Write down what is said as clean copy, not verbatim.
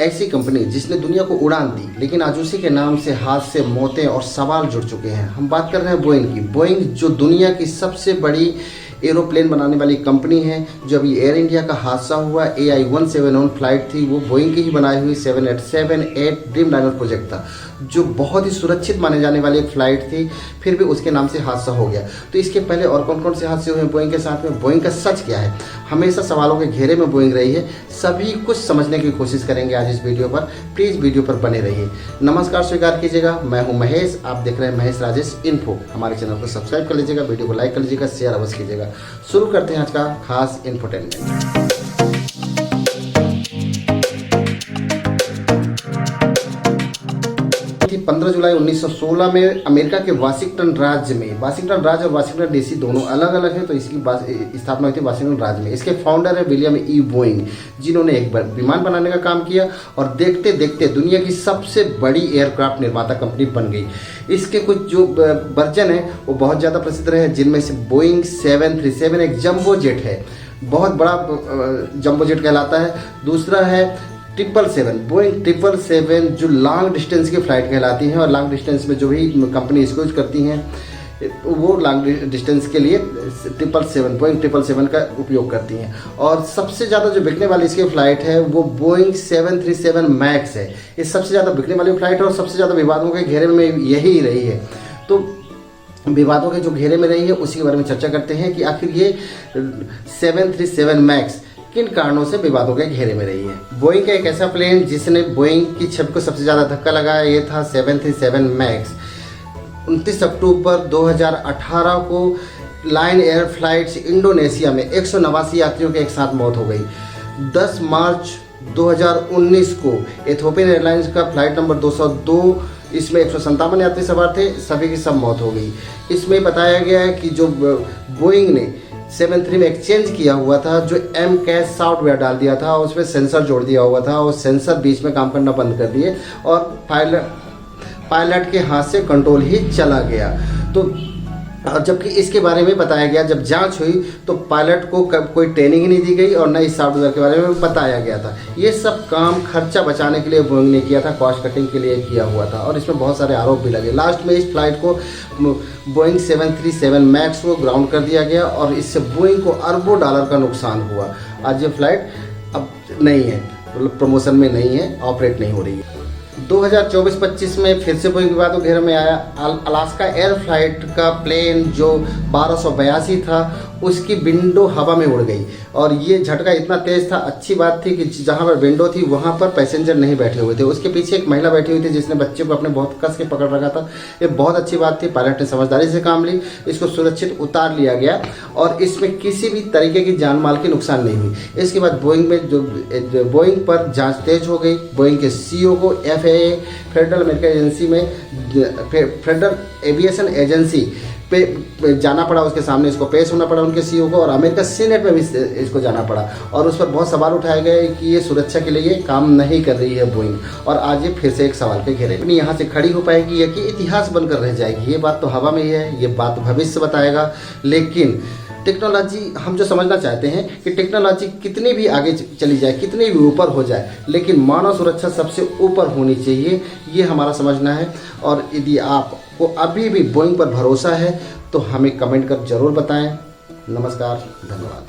ऐसी कंपनी जिसने दुनिया को उड़ान दी, लेकिन आज उसी के नाम से हादसे, मौतें और सवाल जुड़ चुके हैं। हम बात कर रहे हैं बोइंग की। बोइंग जो दुनिया की सबसे बड़ी एरोप्लेन बनाने वाली कंपनी है। जो अभी एयर इंडिया का हादसा हुआ, AI-171 फ्लाइट थी, वो बोइंग की ही बनाई हुई 787-8 ड्रीमलाइनर प्रोजेक्ट था, जो बहुत ही सुरक्षित माने जाने वाली एक फ़्लाइट थी। फिर भी उसके नाम से हादसा हो गया। तो इसके पहले और कौन कौन से हादसे हुए हैं बोइंग के साथ में, बोइंग का सच क्या है? हमेशा सवालों के घेरे में बोइंग रही है। सभी कुछ समझने की कोशिश करेंगे आज इस वीडियो पर। प्लीज़ वीडियो पर बने रहिए। नमस्कार स्वीकार कीजिएगा, मैं हूं महेश, आप देख रहे हैं महेश राजेश इन्फो। हमारे चैनल को सब्सक्राइब कर लीजिएगा, वीडियो को लाइक कर लीजिएगा, शेयर अवश्य कीजिएगा। शुरू करते हैं आज का खास इंफोटेनमेंट। 15 जुलाई 1916 में अमेरिका के वाशिंगटन राज्य में, वाशिंगटन राज्य और वाशिंगटन डीसी दोनों अलग अलग है, तो इसकी स्थापना हुई थी वाशिंगटन राज्य में। इसके फाउंडर है विलियम ई बोइंग, जिन्होंने एक विमान बनाने का काम किया और देखते देखते दुनिया की सबसे बड़ी एयरक्राफ्ट निर्माता कंपनी बन गई। इसके कुछ जो वर्जन है वो बहुत ज़्यादा प्रसिद्ध रहे, जिनमें से बोइंग 737 एक जंबो जेट है, बहुत बड़ा जंबो जेट कहलाता है। दूसरा है 777, बोइंग 777 जो लॉन्ग डिस्टेंस की फ़्लाइट कहलाती हैं, और लॉन्ग डिस्टेंस में जो भी कंपनी इसको यूज करती हैं वो लॉन्ग डिस्टेंस के लिए 777 बोइंग 777 का उपयोग करती हैं। और सबसे ज़्यादा जो बिकने वाली इसकी फ़्लाइट है वो बोइंग 737 मैक्स है। ये सबसे ज़्यादा बिकने वाली फ़्लाइट है और सबसे ज़्यादा विवादों के घेरे में यही रही है। तो विवादों के जो घेरे में रही है उसी के बारे में चर्चा करते हैं कि आखिर ये 737 मैक्स किन कारणों से विवादों के घेरे में रही है। बोइंग का एक ऐसा प्लेन जिसने बोइंग की छवि को सबसे ज़्यादा धक्का लगाया, ये था 737 मैक्स। 29 अक्टूबर 2018 को लायन एयर फ्लाइट्स इंडोनेशिया में 189 यात्रियों के एक साथ मौत हो गई। 10 मार्च 2019 को एथियोपियन एयरलाइंस का फ्लाइट नंबर 202, इसमें 157 यात्री सवार थे, सभी की सब मौत हो गई। इसमें बताया गया है कि जो बोइंग ने 73 में एक्सचेंज किया हुआ था, जो MCAS सॉफ्टवेयर डाल दिया था, उसमें सेंसर जोड़ दिया हुआ था, और सेंसर बीच में काम करना बंद कर दिए और पायलट के हाथ से कंट्रोल ही चला गया। तो जबकि इसके बारे में बताया गया, जब जांच हुई तो पायलट को कोई ट्रेनिंग ही नहीं दी गई और न इस सॉफ्टवेयर के बारे में बताया गया था। ये सब काम खर्चा बचाने के लिए बोइंग ने किया था, कॉस्ट कटिंग के लिए किया हुआ था, और इसमें बहुत सारे आरोप भी लगे। लास्ट में इस फ्लाइट को बोइंग 737 मैक्स को ग्राउंड कर दिया गया और इससे बोइंग को अरबों डॉलर का नुकसान हुआ। आज ये फ्लाइट अब नहीं है, मतलब प्रमोशन में नहीं है, ऑपरेट नहीं हो रही है। 2024-25 में फिर से बोइंग विवादों घेरे में आया। अलास्का एयर फ्लाइट का प्लेन जो 1282 था, उसकी विंडो हवा में उड़ गई और ये झटका इतना तेज था। अच्छी बात थी कि जहां पर विंडो थी वहां पर पैसेंजर नहीं बैठे हुए थे, उसके पीछे एक महिला बैठी हुई थी जिसने बच्चे को अपने बहुत कस के पकड़ रखा था। ये बहुत अच्छी बात थी, पायलट ने समझदारी से काम ली, इसको सुरक्षित उतार लिया गया और इसमें किसी भी तरीके की जान माल की नुकसान नहीं हुई। इसके बाद बोइंग में जो बोइंग पर जाँच तेज हो गई। बोइंग के CEO को FAA फेडरल अमेरिकन एजेंसी में फेडरल एविएशन एजेंसी पे जाना पड़ा, उसके सामने इसको पेश होना पड़ा उनके CEO को, और अमेरिका सीनेट में भी इसको जाना पड़ा और उस पर बहुत सवाल उठाए गए कि ये सुरक्षा के लिए काम नहीं कर रही है बोइंग। और आज ये फिर से एक सवाल के घेरे में यहाँ से खड़ी हो पाएगी या कि इतिहास बनकर रह जाएगी, ये बात तो हवा में ही है, ये बात भविष्य बताएगा। लेकिन टेक्नोलॉजी, हम जो समझना चाहते हैं कि टेक्नोलॉजी कितनी भी आगे चली जाए, कितनी भी ऊपर हो जाए, लेकिन मानव सुरक्षा सबसे ऊपर होनी चाहिए, ये हमारा समझना है। और यदि आपको अभी भी बोइंग पर भरोसा है तो हमें कमेंट कर जरूर बताएं। नमस्कार, धन्यवाद।